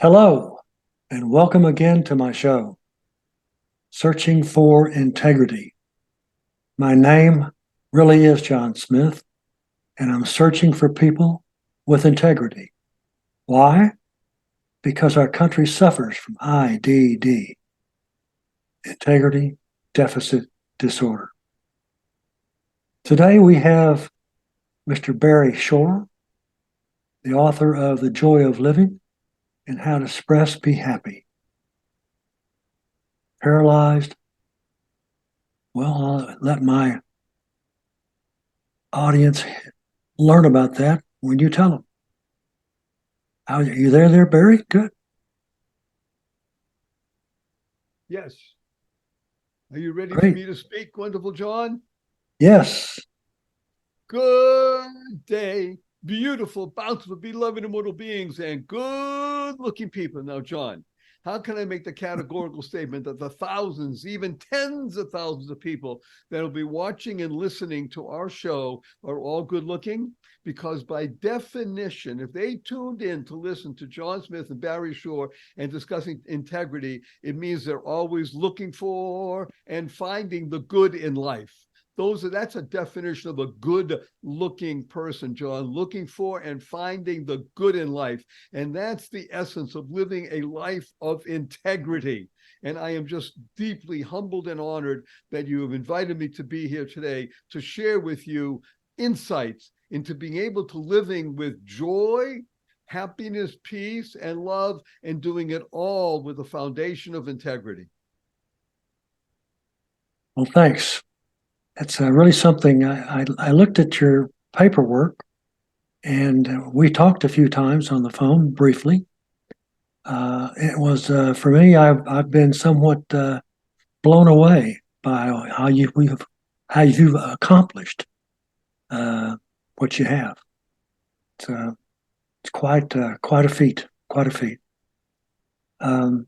Hello, and welcome again to my show, Searching for Integrity. My name really is John Smith, and I'm searching for people with integrity. Why? Because our country suffers from IDD, Integrity Deficit Disorder. Today we have Mr. Barry Shore, the author of The Joy of Living and How to Express Be Happy. Paralyzed. Well, I'll let my audience learn about that when you tell them. Are you there, Barry? Good. Yes. Are you ready Great. for me to speak, wonderful John? Yes. Good day, beautiful, bountiful, beloved, immortal beings, and good-looking people. Now, John, how can I make the categorical statement that the thousands, even tens of thousands of people that will be watching and listening to our show are all good-looking? Because by definition, if they tuned in to listen to John Smith and Barry Shore and discussing integrity, it means they're always looking for and finding the good in life. That's a definition of a good looking person, John, looking for and finding the good in life. And that's the essence of living a life of integrity. And I am just deeply humbled and honored that you have invited me to be here today to share with you insights into being able to living with joy, happiness, peace, and love, and doing it all with a foundation of integrity. Well, thanks. That's really something. I looked at your paperwork, and we talked a few times on the phone briefly. It was for me. I've been somewhat blown away by how you've accomplished what you have. It's quite a feat. Quite a feat. Can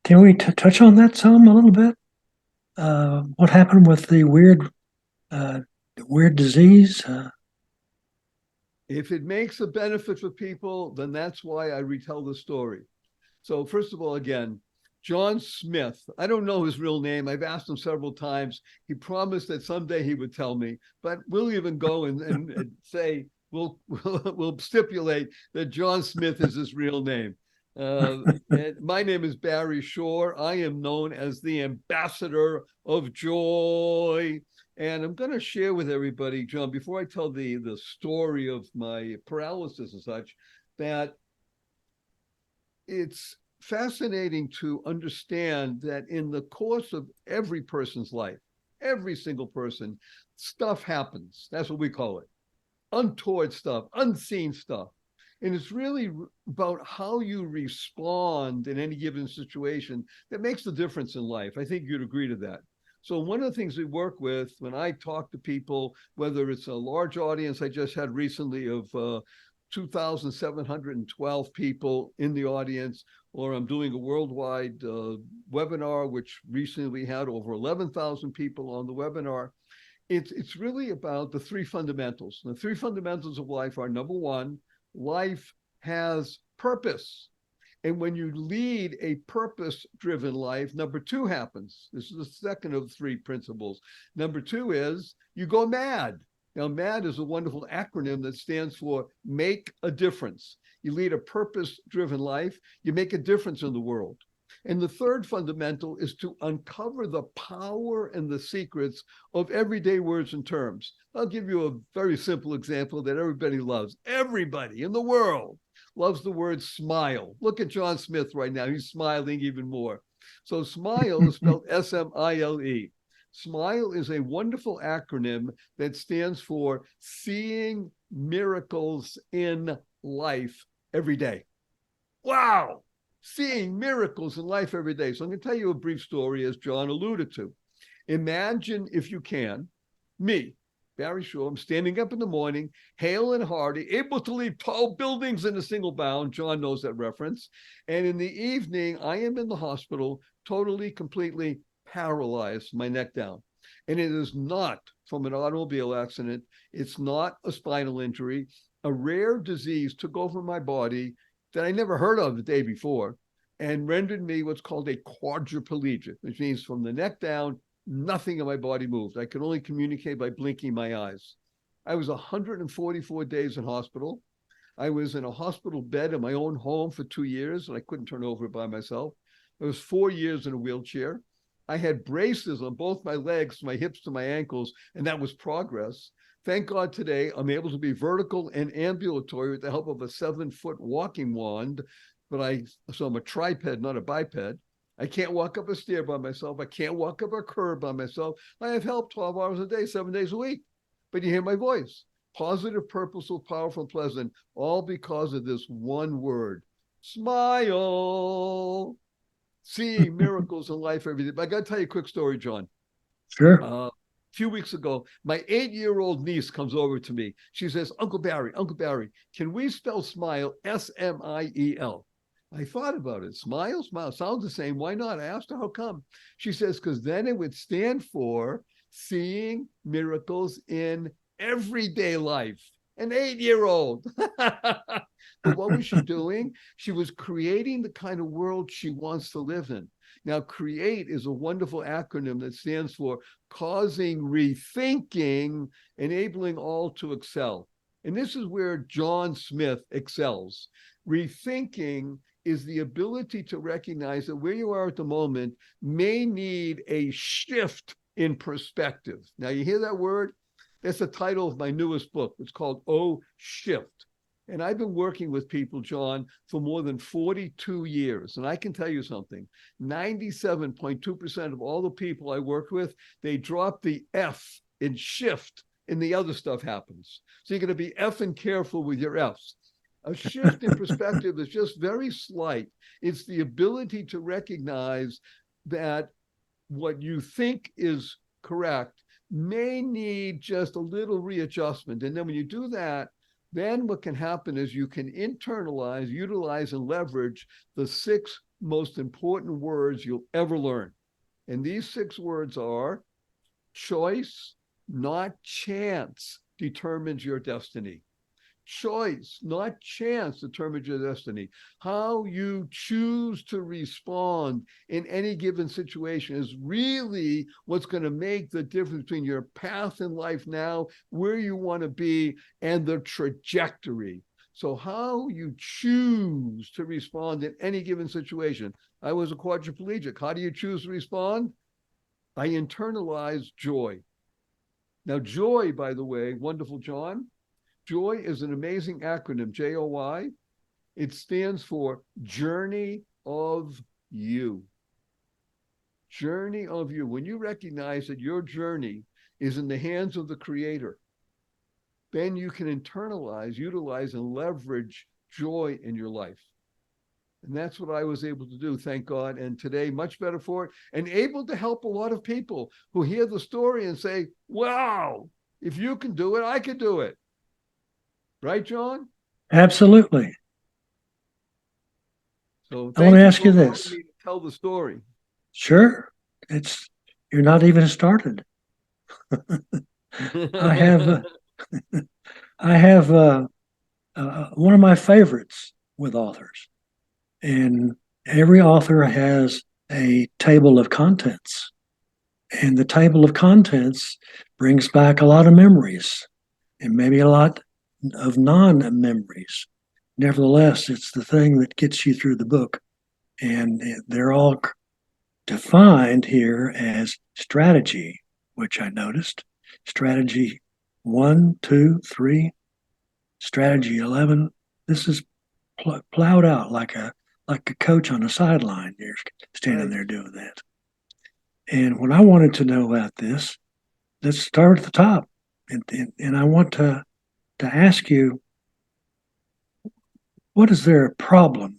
we touch on that a little bit? What happened with the weird disease? If it makes a benefit for people, then that's why I retell the story. So first of all, again, John Smith, I don't know his real name. I've asked him several times. He promised that someday he would tell me, but we'll even go and say, we'll stipulate that John Smith is his real name. And my name is Barry Shore. I am known as the ambassador of joy. And I'm going to share with everybody, John, before I tell the story of my paralysis and such, that it's fascinating to understand that in the course of every person's life, every single person, stuff happens. That's what we call it. Untoward stuff, unseen stuff. And it's really about how you respond in any given situation that makes the difference in life. I think you'd agree to that. So one of the things we work with when I talk to people, whether it's a large audience I just had recently of 2,712 people in the audience, or I'm doing a worldwide webinar, which recently had over 11,000 people on the webinar. It's really about the three fundamentals. The three fundamentals of life are, number one, life has purpose. And when you lead a purpose-driven life, number two happens. This is the second of the three principles. Number two is you go mad. Now, MAD is a wonderful acronym that stands for make a difference. You lead a purpose-driven life, you make a difference in the world. And the third fundamental is to uncover the power and the secrets of everyday words and terms. I'll give you a very simple example that everybody loves. Everybody in the world loves the word smile. Look at John Smith right now. He's smiling even more. So SMILE is spelled S-M-I-L-E. SMILE is a wonderful acronym that stands for seeing miracles in life every day. Wow! Seeing miracles in life every day. So I'm going to tell you a brief story, as John alluded to. Imagine, if you can, me, Barry Shore, I'm standing up in the morning, hale and hearty, able to leap tall buildings in a single bound. John knows that reference. And in the evening, I am in the hospital, totally, completely paralyzed, my neck down. And it is not from an automobile accident. It's not a spinal injury. A rare disease took over my body that I never heard of the day before and rendered me what's called a quadriplegic, which means from the neck down, nothing in my body moved. I could only communicate by blinking my eyes. I was 144 days in hospital. I was in a hospital bed in my own home for 2 years, and I couldn't turn over by myself. I was 4 years in a wheelchair. I had braces on both my legs, my hips to my ankles, and that was progress. Thank God today I'm able to be vertical and ambulatory with the help of a 7-foot walking wand, so I'm a triped, not a biped. I can't walk up a stair by myself. I can't walk up a curb by myself. I have help 12 hours a day, 7 days a week. But you hear my voice. Positive, purposeful, powerful, pleasant, all because of this one word. Smile. Seeing miracles in life every day. But I got to tell you a quick story, John. Sure. A few weeks ago, my 8-year-old niece comes over to me. She says, Uncle Barry, can we spell smile Smiel? I thought about it. Smile, sounds the same. Why not? I asked her how come. She says, because then it would stand for seeing miracles in everyday life. An 8-year-old. But what was she doing? She was creating the kind of world she wants to live in. Now, CREATE is a wonderful acronym that stands for causing rethinking, enabling all to excel. And this is where John Smith excels. Rethinking is the ability to recognize that where you are at the moment may need a shift in perspective. Now, you hear that word? That's the title of my newest book. It's called Oh Shift. And I've been working with people, John, for more than 42 years. And I can tell you something, 97.2% of all the people I work with, they drop the F in shift and the other stuff happens. So you're going to be effing careful with your Fs. A shift in perspective is just very slight. It's the ability to recognize that what you think is correct may need just a little readjustment. And then when you do that, then what can happen is you can internalize, utilize, and leverage the 6 most important words you'll ever learn. And these 6 words are choice, not chance, determines your destiny. Choice, not chance, determines your destiny. How you choose to respond in any given situation is really what's going to make the difference between your path in life now, where you want to be, and the trajectory. So how you choose to respond in any given situation. I was a quadriplegic. How do you choose to respond? I internalize joy. Now, joy, by the way, wonderful John, joy is an amazing acronym, J-O-Y. It stands for Journey of You. Journey of You. When you recognize that your journey is in the hands of the Creator, then you can internalize, utilize, and leverage joy in your life. And that's what I was able to do, thank God. And today, much better for it, and able to help a lot of people who hear the story and say, wow, if you can do it, I can do it. Right, John? Absolutely. So I want thank to you ask for you allowing this. me to tell the story. Sure. You're not even started. I have, I have one of my favorites with authors, and every author has a table of contents, and the table of contents brings back a lot of memories and maybe a lot of non-memories. Nevertheless, it's the thing that gets you through the book, and they're all defined here as strategy, which I noticed. Strategy 1, 2, 3, strategy 11. This is plowed out like a coach on the sideline. You're standing Right. there doing that. And what I wanted to know about this, let's start at the top. And I want to ask you, what is there a problem?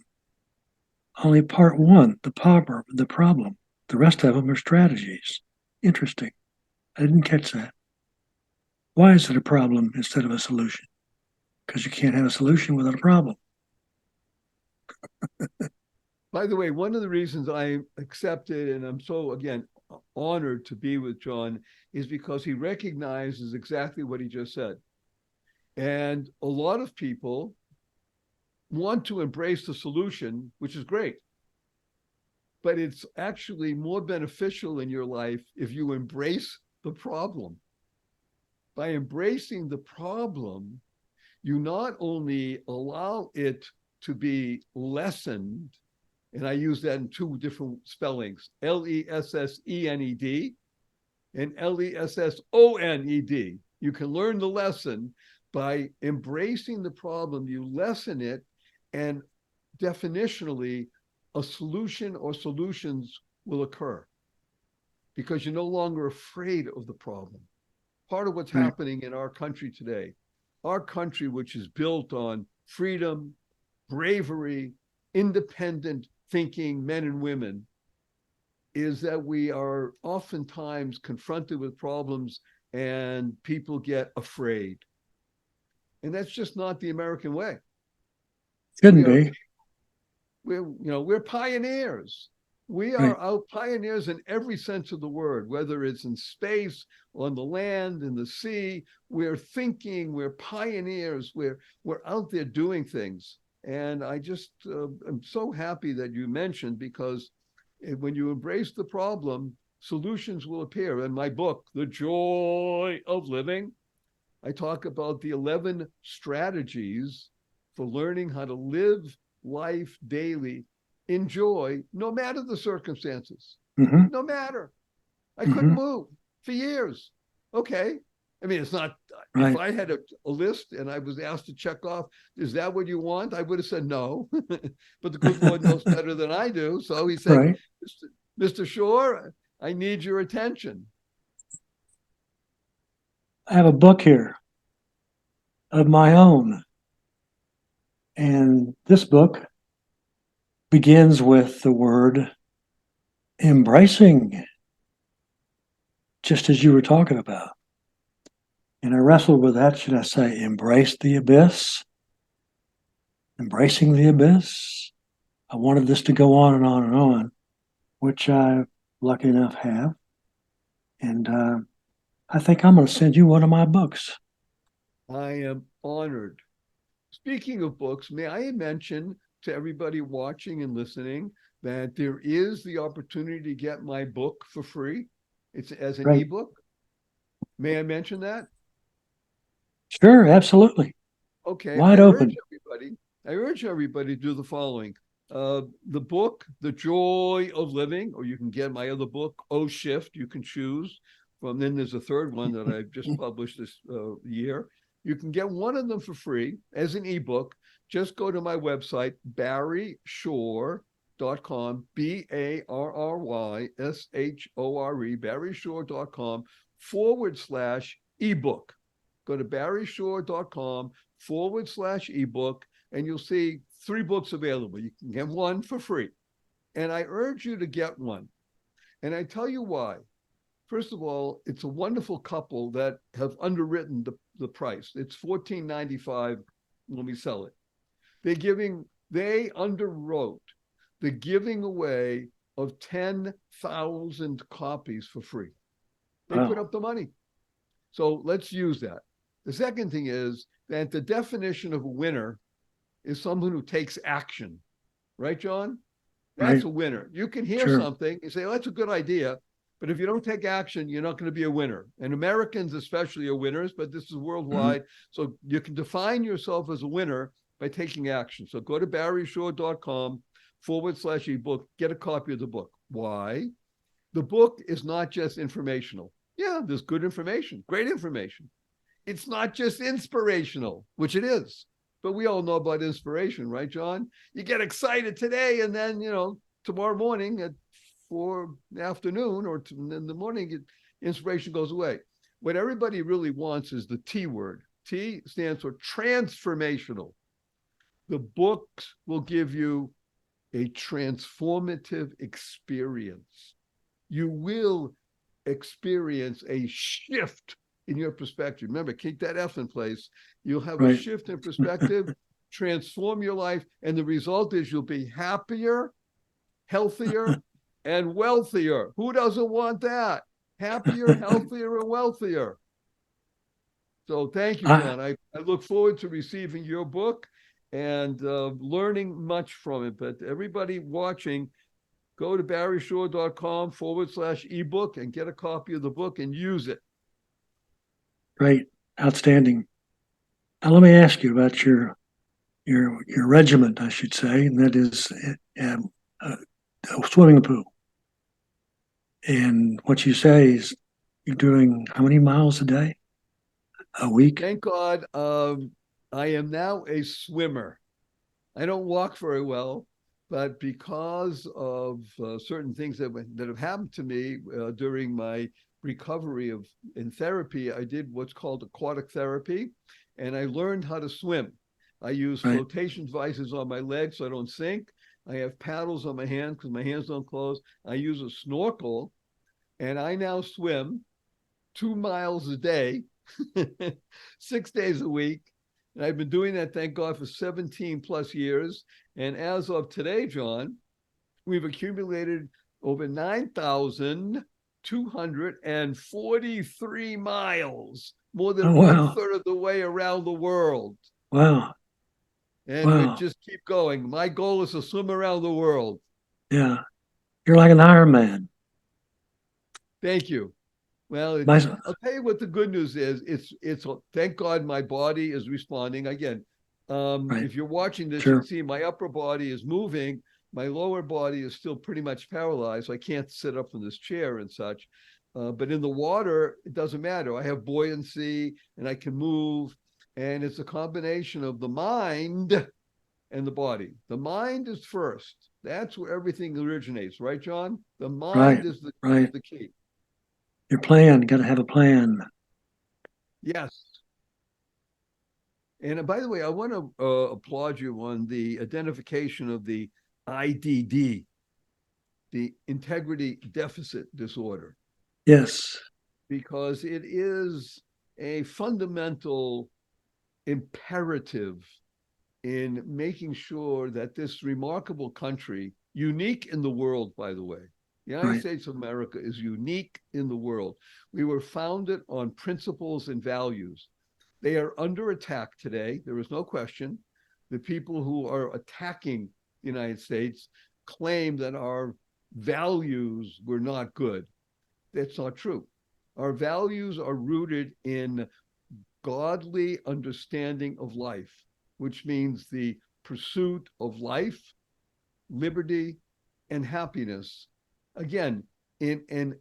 Only part one, the problem. The rest of them are strategies. Interesting. I didn't catch that. Why is it a problem instead of a solution? Because you can't have a solution without a problem. By the way, one of the reasons I accepted, and I'm so, again, honored to be with John, is because he recognizes exactly what he just said. And a lot of people want to embrace the solution, which is great. But it's actually more beneficial in your life if you embrace the problem. By embracing the problem, you not only allow it to be lessened, and I use that in two different spellings, Lesssened and Lessoned. You can learn the lesson by embracing the problem, you lessen it, and definitionally, a solution or solutions will occur because you're no longer afraid of the problem. Part of what's happening in our country today, our country, which is built on freedom, bravery, independent thinking men and women, is that we are oftentimes confronted with problems and people get afraid. And that's just not the American way. Shouldn't be. We're pioneers. We are out pioneers in every sense of the word, whether it's in space, on the land, in the sea. We're thinking, we're pioneers, we're out there doing things. And I just am so happy that you mentioned, because when you embrace the problem, solutions will appear. In my book, The Joy of Living, I talk about the 11 strategies for learning how to live life daily in joy, no matter the circumstances. No matter. I couldn't move for years. Okay. I mean, it's not, if I had a list and I was asked to check off, is that what you want? I would have said no. But the good Lord knows better than I do. So he said, Mr. Shore, I need your attention. I have a book here of my own. And this book begins with the word embracing, just as you were talking about. And I wrestled with that. Should I say embrace the abyss? Embracing the abyss? I wanted this to go on and on and on, which I, lucky enough, have. And I think I'm going to send you one of my books. I am honored. Speaking of books, may I mention to everybody watching and listening that there is the opportunity to get my book for free. It's as an ebook. May I mention that? Sure, absolutely. Okay. Wide open. I urge everybody to do the following. The book, The Joy of Living, or you can get my other book, O Shift, you can choose from. Then there's a third one that I've just published this year. You can get one of them for free as an ebook. Just go to my website, barryshore.com, BARRYSHORE, barryshore.com/ebook. Go to barryshore.com/ebook, and you'll see 3 books available. You can get one for free. And I urge you to get one. And I tell you why. First of all, it's a wonderful couple that have underwritten the price. It's $14.95 when we sell it. They underwrote the giving away of 10,000 copies for free. They put up the money. So let's use that. The second thing is that the definition of a winner is someone who takes action. Right, John? That's a winner. You can hear something and say, oh, that's a good idea. But if you don't take action, you're not going to be a winner. And Americans especially are winners, but this is worldwide. So you can define yourself as a winner by taking action. So go to barryshore.com/ebook, get a copy of the book. Why? The book is not just informational. Yeah, there's good information, great information. It's not just inspirational, which it is. But we all know about inspiration, right, John? You get excited today, and then, tomorrow morning at 4 in the afternoon or in the morning, inspiration goes away. What everybody really wants is the T word. T stands for transformational. The books will give you a transformative experience. You will experience a shift in your perspective. Remember, keep that F in place. You'll have a shift in perspective, transform your life, and the result is you'll be happier, healthier, and wealthier. Who doesn't want that? Happier, healthier, and wealthier. So thank you, John. I look forward to receiving your book. and learning much from it. But everybody watching, go to barryshore.com/ebook and get a copy of the book and use it. Great. Outstanding. Now, let me ask you about your regiment, I should say, and that is a swimming pool. And what you say is you're doing how many miles a day? A week? Thank God, I am now a swimmer. I don't walk very well, but because of certain things that have happened to me during my recovery in therapy, I did what's called aquatic therapy, and I learned how to swim. I use Right. flotation devices on my legs so I don't sink. I have paddles on my hands because my hands don't close. I use a snorkel, and I now swim 2 miles a day, 6 days a week. And I've been doing that, thank God, for 17 plus years. And as of today, John, we've accumulated over 9,243 miles, more Oh, than one wow. third of the way around the world. Wow. And we Wow. just keep going. My goal is to swim around the world. Yeah. You're like an Iron Man. Thank you. Well, My, I'll tell you what the good news is. It's thank God my body is responding. Again, right. if you're watching this, you'll Sure. see my upper body is moving. My lower body is still pretty much paralyzed. I can't sit up in this chair and such. But in the water, it doesn't matter. I have buoyancy and I can move. And it's a combination of the mind and the body. The mind is first. That's where everything originates, right, John? The mind Right. is Right. the key. Your plan, got to have a plan. Yes. And by the way, I want to applaud you on the identification of the IDD, the integrity deficit disorder, Yes. because it is a fundamental imperative in making sure that this remarkable country, unique in the world, by the way, the United Right. States of America is unique in the world. We were founded on principles and values. They are under attack today. There is no question. The people who are attacking the United States claim that our values were not good. That's not true. Our values are rooted in godly understanding of life, which means the pursuit of life, liberty, and happiness. Again, in an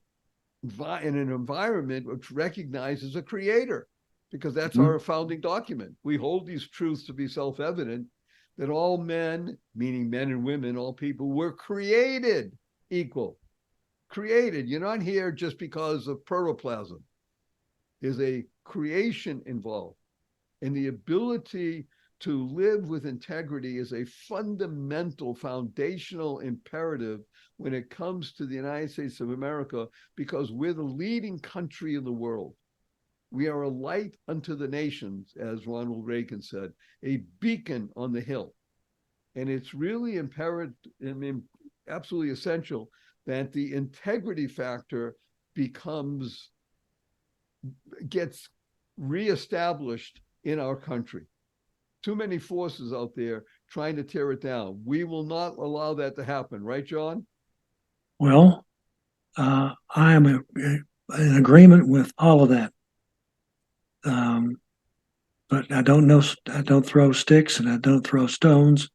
environment which recognizes a creator, because that's Mhm. our founding document. We hold these truths to be self-evident that all men, meaning men and women, all people, were created equal. Created. You're not here just because of protoplasm. There's a creation involved. And the ability to live with integrity is a fundamental, foundational imperative when it comes to the United States of America, because we're the leading country in the world. We are a light unto the nations, as Ronald Reagan said, a beacon on the hill. And it's really imperative, I mean, absolutely essential that the integrity factor gets reestablished in our country. Too many forces out there trying to tear it down. We will not allow that to happen, right, John? Well, I am in agreement with all of that. Um, but I don't know. I don't throw sticks and I don't throw stones.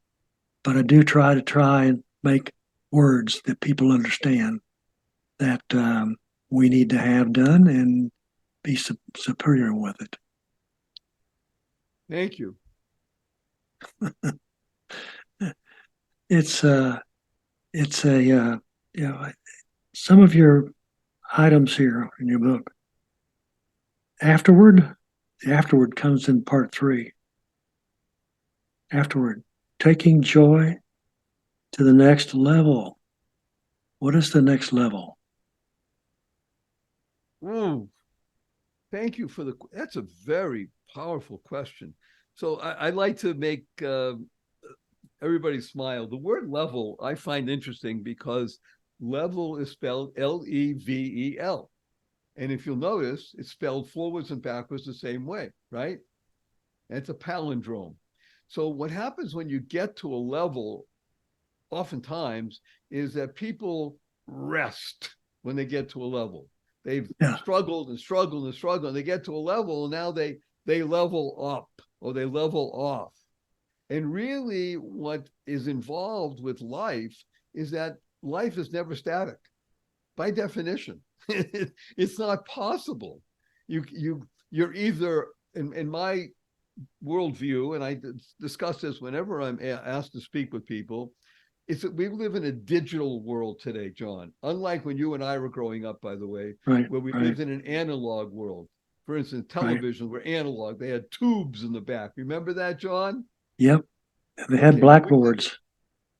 But I do try and make words that people understand that we need to have done and be superior with it. Thank you. It's it's a you know some of your items here in your book. Afterward, the afterward comes in part three. Afterward, taking joy to the next level. What is the next level? Ooh, thank you for that's a very powerful question. So I like to make everybody smile. The word level I find interesting because level is spelled Level. And if you'll notice, it's spelled forwards and backwards the same way, right? It's a palindrome. So what happens when you get to a level, oftentimes, is that people rest when they get to a level. They've Yeah. struggled and struggled and struggled, and they get to a level, and now they level up or they level off. And really, what is involved with life is that life is never static by definition. It's not possible. You're either in my worldview, and I discuss this whenever I'm asked to speak with people, is that we live in a digital world today, John. Unlike when you and I were growing up, by the way, Right. where we Right. lived in an analog world. For instance, Right. televisions were analog. They had tubes in the back. Remember that, John? Yep. And they had Okay. Well, we live blackboards.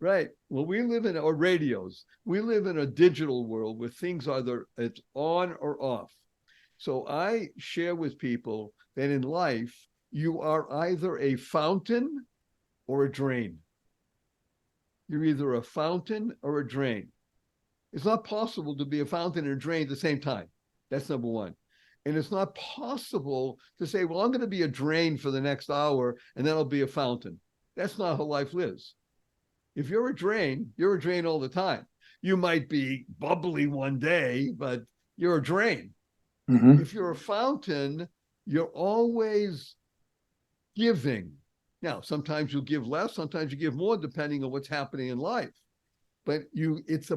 right. Well, we live in or radios. We live in a digital world where things are either it's on or off. So I share with people that in life you are either a fountain or a drain. You're either a fountain or a drain. It's not possible to be a fountain and a drain at the same time. That's number one. And it's not possible to say, well, I'm going to be a drain for the next hour and then I'll be a fountain. That's not how life lives. If you're a drain all the time. You might be bubbly one day, but you're a drain. Hmm. If you're a fountain, you're always giving. Now, sometimes you'll give less, sometimes you give more, depending on what's happening in life. But it's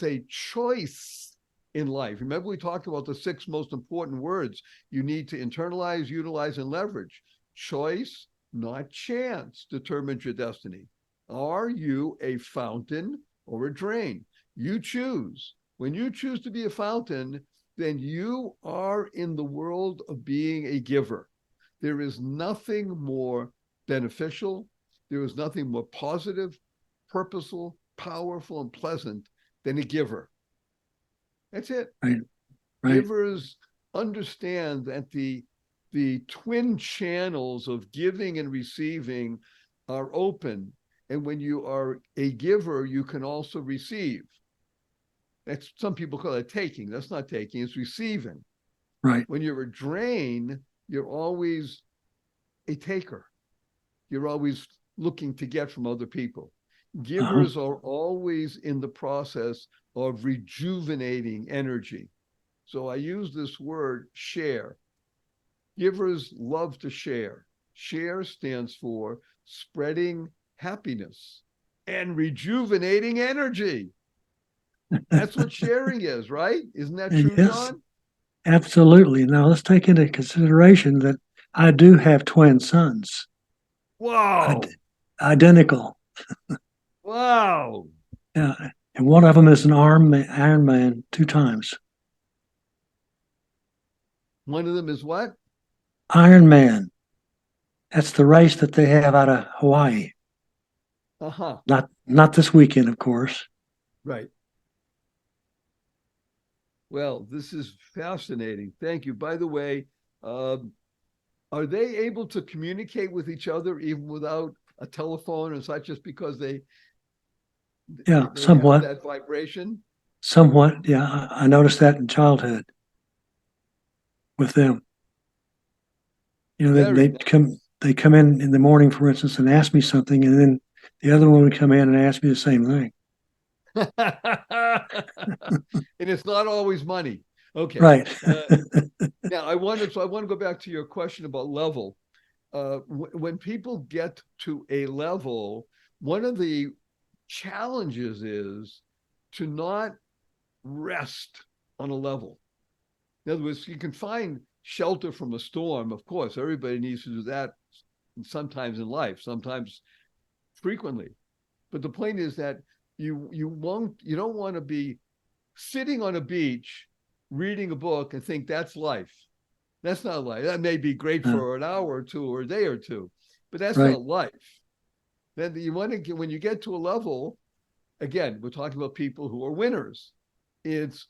a choice in life. Remember, we talked about the 6 most important words you need to internalize, utilize, and leverage. Choice, not chance, determines your destiny. Are you a fountain or a drain? You choose. When you choose to be a fountain, then you are in the world of being a giver. There is nothing more beneficial. There is nothing more positive, purposeful, powerful, and pleasant than a giver. That's it. Right. Right. Givers understand that the twin channels of giving and receiving are open. And when you are a giver, you can also receive. That's some people call it taking. That's not taking, it's receiving. Right. When you're a drain, you're always a taker. You're always looking to get from other people. Uh-huh. Givers are always in the process of rejuvenating energy. So I use this word share. Givers love to share. Share stands for spreading happiness and rejuvenating energy. That's what sharing is, right? Isn't that true, Yes, John? absolutely. Now let's take into consideration that I do have twin sons, Id- Wow. identical. Wow. And one of them is an Iron Man 2 times. One of them is what? Iron Man. That's the race that they have out of Hawaii. Uh-huh. Not this weekend, of course. Right. Well, this is fascinating. Thank you. By the way, um, are they able to communicate with each other even without a telephone and such, just because Yeah, they have somewhat. that vibration? Somewhat. Yeah, I noticed that in childhood with them. You know, Very they come in the morning, for instance, and ask me something, and then the other one would come in and ask me the same thing. nice. And it's not always money. Okay. Right. Uh, now I want to go back to your question about level. When people get to a level, one of the challenges is to not rest on a level. In other words, you can find shelter from a storm. Of course, everybody needs to do that sometimes in life, sometimes frequently. But the point is that you don't want to be sitting on a beach reading a book and think that's life. That's not life. That may be great Uh, for an hour or two or a day or two, but that's right. not life. Then you want to get, when you get to a level, again, we're talking about people who are winners. It's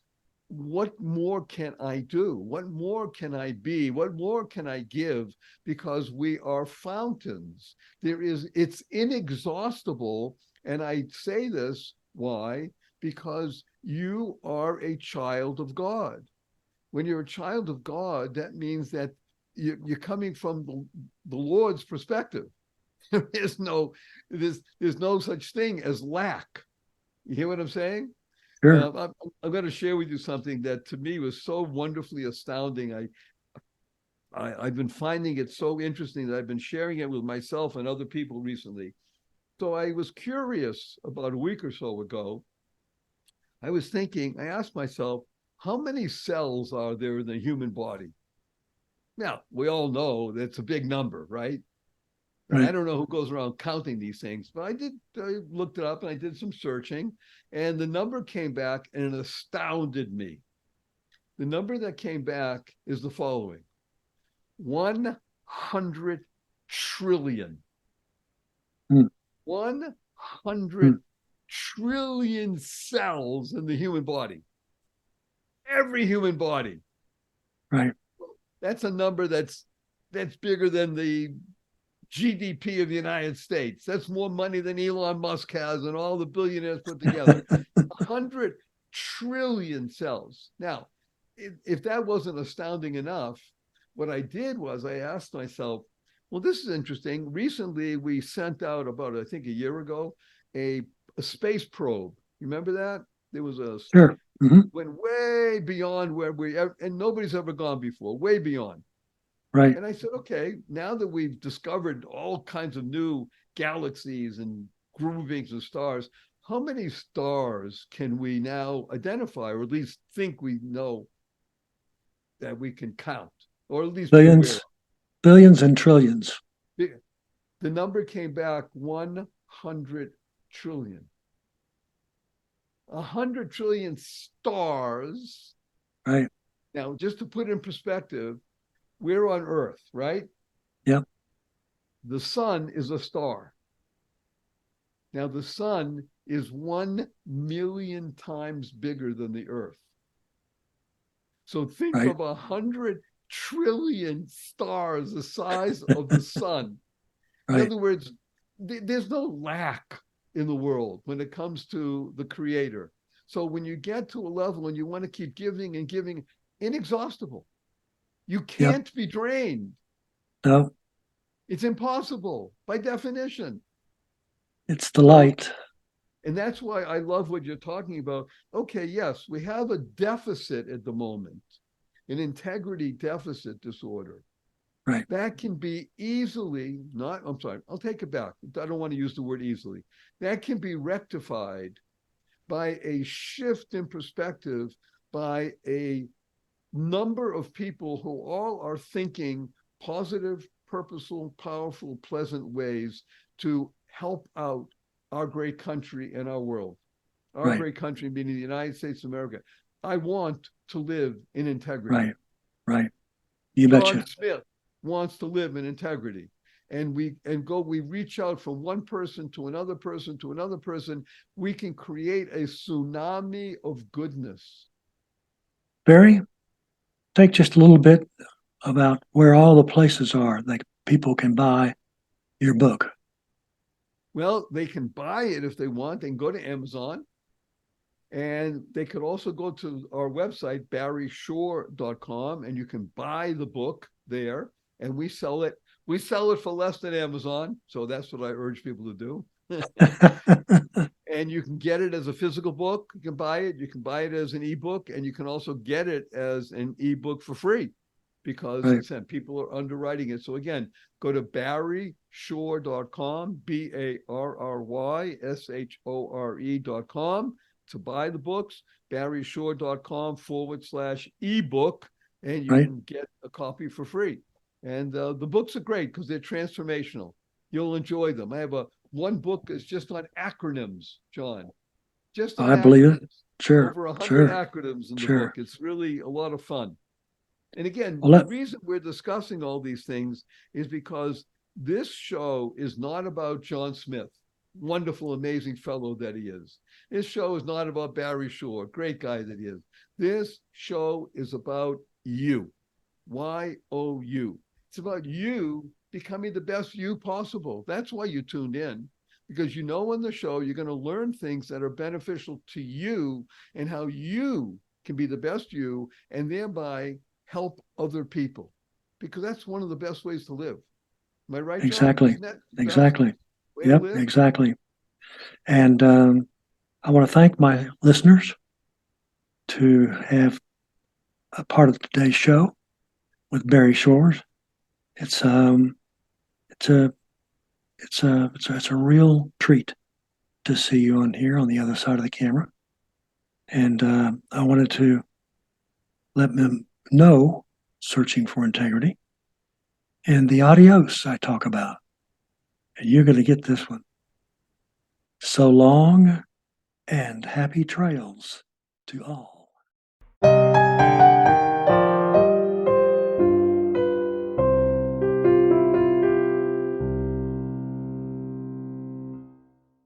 what more can I do? What more can I be? What more can I give? Because we are fountains. It's inexhaustible. And I say this, why? Because you are a child of God. When you're a child of God, that means that you're coming from the Lord's perspective. There is no, there's no such thing as lack. You hear what I'm saying? Sure. I'm going to share with you something that to me was so wonderfully astounding. I've been finding it so interesting that I've been sharing it with myself and other people recently. So I was curious about a week or so ago. I was thinking, I asked myself, how many cells are there in the human body? Now, we all know that's a big number, right? And I Right. don't know who goes around counting these things, but I looked it up and I did some searching, and the number came back and it astounded me. The number that came back is the following: 100 trillion. Mm, 100 mm, trillion cells in the human body. Every human body. right. That's a number that's bigger than the GDP of the United States. That's more money than Elon Musk has and all the billionaires put together. 100 trillion cells. Now, if that wasn't astounding enough, what I did was I asked myself, well, this is interesting. Recently, we sent out about, I think, a year ago, a, a space probe. You remember that? There was a, Sure. went way beyond where we ever, and nobody's ever gone before, way beyond. Right. And I said, okay, now that we've discovered all kinds of new galaxies and groupings of stars, how many stars can we now identify, or at least think we know that we can count, or at least be aware Billions, billions and trillions. of? The number came back 100 trillion. 100 trillion stars. Right. Now, just to put in perspective, we're on Earth, right? Yep. The sun is a star. Now, the sun is 1 million times bigger than the Earth. So think Right. of 100 trillion stars the size of the sun. In Right. other words, there's no lack in the world when it comes to the creator. So when you get to a level and you want to keep giving and giving, inexhaustible, you Yep. can't be drained. No, It's impossible by definition. it's the So, light. and that's why I love what you're talking about. Okay, yes, we have a deficit at the moment, an integrity deficit disorder. Right. That can be easily, not, I'm sorry, I'll take it back. I don't want to use the word easily. That can be rectified by a shift in perspective, by a number of people who all are thinking positive, purposeful, powerful, pleasant ways to help out our great country and our world. Our Right. great country, meaning the United States of America. I want to live in integrity. Right. Right. You John betcha. Smith wants to live in integrity. And we reach out from one person to another person to another person. We can create a tsunami of goodness. Barry, take just a little bit about where all the places are that people can buy your book. Well, they can buy it if they want. They can go to Amazon, and they could also go to our website, barryshore.com, and you can buy the book there. And we sell it. We sell it for less than Amazon. So that's what I urge people to do. And you can get it as a physical book. You can buy it. You can buy it as an ebook, and you can also get it as an ebook for free because Right. people are underwriting it. So again, go to barryshore.com, BARRYSHORE.com to buy the books, barryshore.com/ebook, and you Right. can get a copy for free. And the books are great because they're transformational. You'll enjoy them. I have one book is just on acronyms, John, just on I believe it. acronyms. Sure. Over 100 Sure. acronyms in the book. Sure. It's really a lot of fun. And again, Well, the let, reason we're discussing all these things is because this show is not about John Smith, wonderful, amazing fellow that he is. This show is not about Barry Shore, great guy that he is. This show is about you. YOU. It's about you becoming the best you possible. That's why you tuned in, because you know on the show you're going to learn things that are beneficial to you and how you can be the best you and thereby help other people, because that's one of the best ways to live. Am I right, John? Exactly. Isn't that the best Exactly. way to Yep. live? Exactly. And I want to thank my listeners to have a part of today's show with Barry Shores. It's it's a it's a real treat to see you on here on the other side of the camera. And I wanted to let them know searching for integrity and the adios I talk about. And you're going to get this one. So long and happy trails to all.